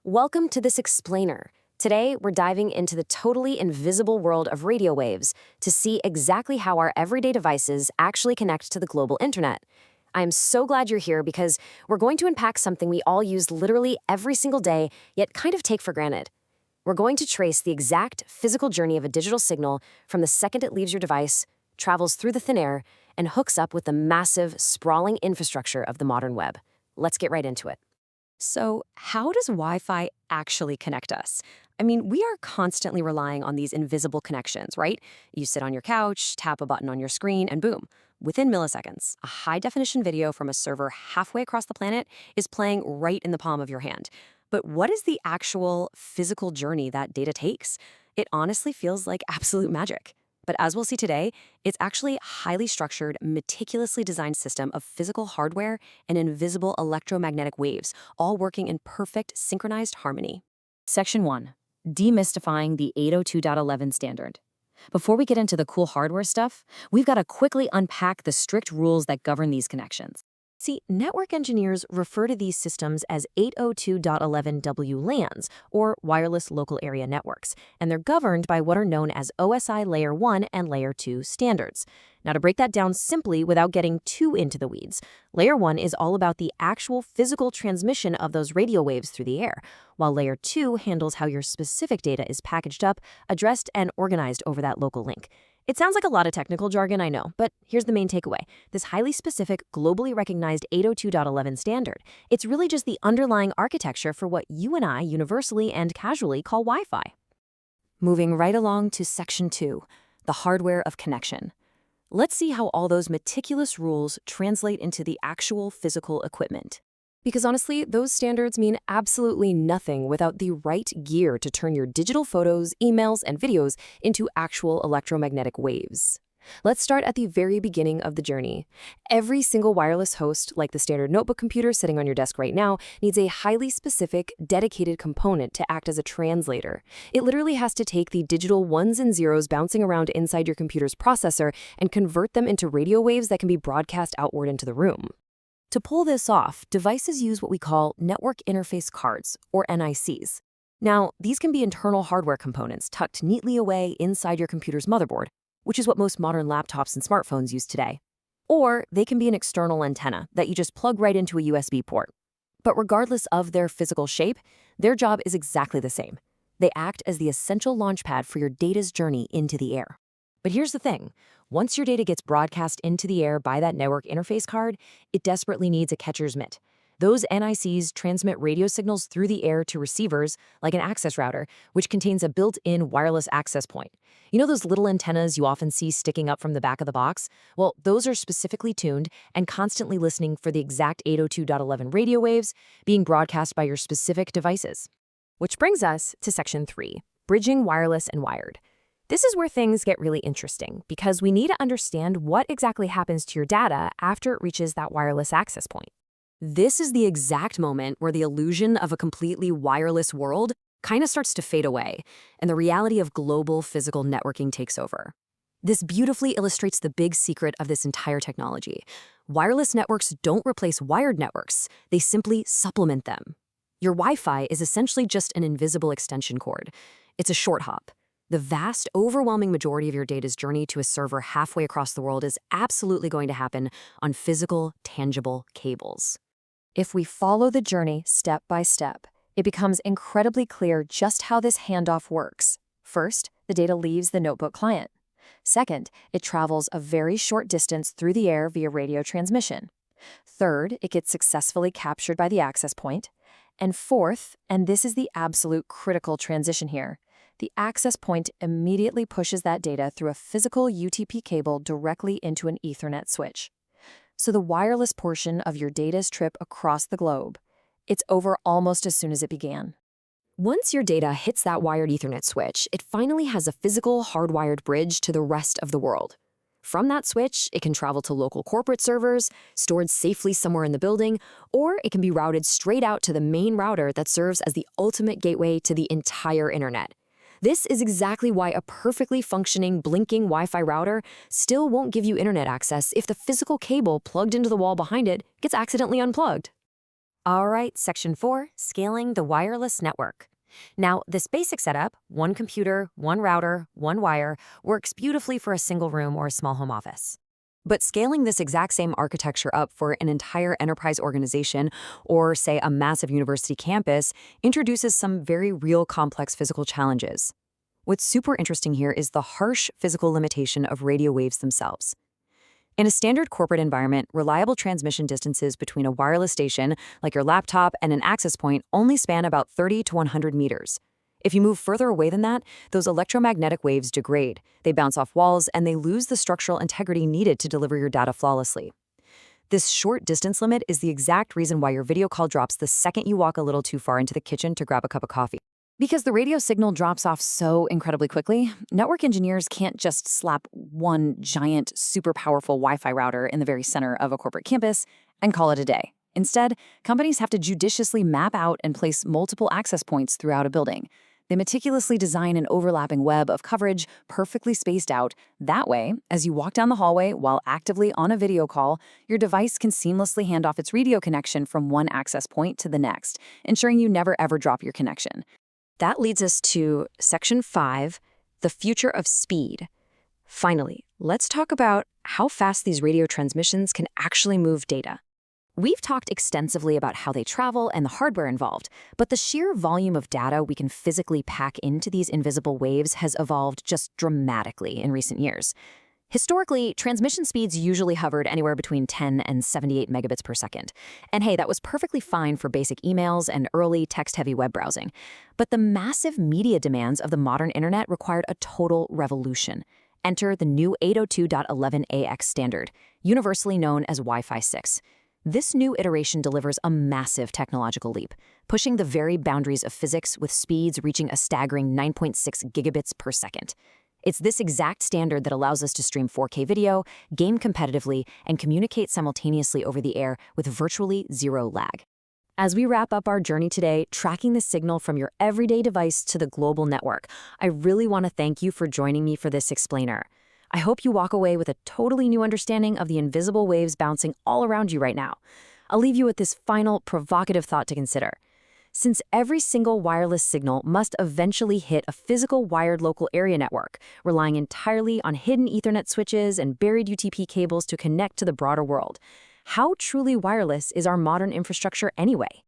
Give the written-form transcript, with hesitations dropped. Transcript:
Welcome to this explainer. Today, we're diving into the totally invisible world of radio waves to see exactly how our everyday devices actually connect to the global internet. I'm so glad you're here because we're going to unpack something we all use literally every single day, yet kind of take for granted. We're going to trace the exact physical journey of a digital signal from the second it leaves your device, travels through the thin air, and hooks up with the massive, sprawling infrastructure of the modern web. Let's get right into it. So, how does Wi Fi actually connect us? I mean, we are constantly relying on these invisible connections, right? You sit on your couch, tap a button on your screen, and boom, within milliseconds, a high definition video from a server halfway across the planet is playing right in the palm of your hand. But what is the actual physical journey that data takes? It honestly feels like absolute magic. But as we'll see today, it's actually a highly structured, meticulously designed system of physical hardware and invisible electromagnetic waves, all working in perfect synchronized harmony. Section 1. Demystifying the 802.11 standard. Before we get into the cool hardware stuff, we've got to quickly unpack the strict rules that govern these connections. See, network engineers refer to these systems as 802.11w LANs, or wireless local area networks, and they're governed by what are known as OSI Layer 1 and Layer 2 standards. Now, to break that down simply without getting too into the weeds, Layer 1 is all about the actual physical transmission of those radio waves through the air, while Layer 2 handles how your specific data is packaged up, addressed, and organized over that local link. It sounds like a lot of technical jargon, I know, but here's the main takeaway. This highly specific, globally recognized 802.11 standard, it's really just the underlying architecture for what you and I universally and casually call Wi-Fi. Moving right along to Section 2, the hardware of connection. Let's see how all those meticulous rules translate into the actual physical equipment. Because honestly, those standards mean absolutely nothing without the right gear to turn your digital photos, emails, and videos into actual electromagnetic waves. Let's start at the very beginning of the journey. Every single wireless host, like the standard notebook computer sitting on your desk right now, needs a highly specific, dedicated component to act as a translator. It literally has to take the digital ones and zeros bouncing around inside your computer's processor and convert them into radio waves that can be broadcast outward into the room. To pull this off, devices use what we call network interface cards, or NICs. Now, these can be internal hardware components tucked neatly away inside your computer's motherboard, which is what most modern laptops and smartphones use today. Or they can be an external antenna that you just plug right into a USB port. But regardless of their physical shape, their job is exactly the same. They act as the essential launchpad for your data's journey into the air. But here's the thing. Once your data gets broadcast into the air by that network interface card, it desperately needs a catcher's mitt. Those NICs transmit radio signals through the air to receivers, like an access router, which contains a built-in wireless access point. You know those little antennas you often see sticking up from the back of the box? Well, those are specifically tuned and constantly listening for the exact 802.11 radio waves being broadcast by your specific devices. Which brings us to Section 3, bridging wireless and wired. This is where things get really interesting because we need to understand what exactly happens to your data after it reaches that wireless access point. This is the exact moment where the illusion of a completely wireless world kind of starts to fade away, and the reality of global physical networking takes over. This beautifully illustrates the big secret of this entire technology. Wireless networks don't replace wired networks, they simply supplement them. Your Wi-Fi is essentially just an invisible extension cord. It's a short hop. The vast, overwhelming majority of your data's journey to a server halfway across the world is absolutely going to happen on physical, tangible cables. If we follow the journey step by step, it becomes incredibly clear just how this handoff works. First, the data leaves the notebook client. Second, it travels a very short distance through the air via radio transmission. Third, it gets successfully captured by the access point. And fourth, and this is the absolute critical transition here, the access point immediately pushes that data through a physical UTP cable directly into an Ethernet switch. So the wireless portion of your data's trip across the globe, it's over almost as soon as it began. Once your data hits that wired Ethernet switch, it finally has a physical hardwired bridge to the rest of the world. From that switch, it can travel to local corporate servers, stored safely somewhere in the building, or it can be routed straight out to the main router that serves as the ultimate gateway to the entire internet. This is exactly why a perfectly functioning, blinking Wi-Fi router still won't give you internet access if the physical cable plugged into the wall behind it gets accidentally unplugged. All right, Section 4, Scaling the Wireless Network. Now, this basic setup, one computer, one router, one wire, works beautifully for a single room or a small home office. But scaling this exact same architecture up for an entire enterprise organization or, say, a massive university campus introduces some very real complex physical challenges. What's super interesting here is the harsh physical limitation of radio waves themselves. In a standard corporate environment, reliable transmission distances between a wireless station, like your laptop, and an access point only span about 30 to 100 meters. If you move further away than that, those electromagnetic waves degrade, they bounce off walls, and they lose the structural integrity needed to deliver your data flawlessly. This short distance limit is the exact reason why your video call drops the second you walk a little too far into the kitchen to grab a cup of coffee. Because the radio signal drops off so incredibly quickly, network engineers can't just slap one giant, super powerful Wi-Fi router in the very center of a corporate campus and call it a day. Instead, companies have to judiciously map out and place multiple access points throughout a building. They meticulously design an overlapping web of coverage perfectly spaced out. That way, as you walk down the hallway while actively on a video call, your device can seamlessly hand off its radio connection from one access point to the next, ensuring you never ever drop your connection. That leads us to Section 5, the future of speed. Finally, let's talk about how fast these radio transmissions can actually move data. We've talked extensively about how they travel and the hardware involved, but the sheer volume of data we can physically pack into these invisible waves has evolved just dramatically in recent years. Historically, transmission speeds usually hovered anywhere between 10 and 78 megabits per second. And hey, that was perfectly fine for basic emails and early text-heavy web browsing. But the massive media demands of the modern internet required a total revolution. Enter the new 802.11ax standard, universally known as Wi-Fi 6. This new iteration delivers a massive technological leap, pushing the very boundaries of physics with speeds reaching a staggering 9.6 gigabits per second. It's this exact standard that allows us to stream 4K video, game competitively, and communicate simultaneously over the air with virtually zero lag. As we wrap up our journey today, tracking the signal from your everyday device to the global network, I really want to thank you for joining me for this explainer. I hope you walk away with a totally new understanding of the invisible waves bouncing all around you right now. I'll leave you with this final provocative thought to consider. Since every single wireless signal must eventually hit a physical wired local area network, relying entirely on hidden Ethernet switches and buried UTP cables to connect to the broader world, how truly wireless is our modern infrastructure anyway?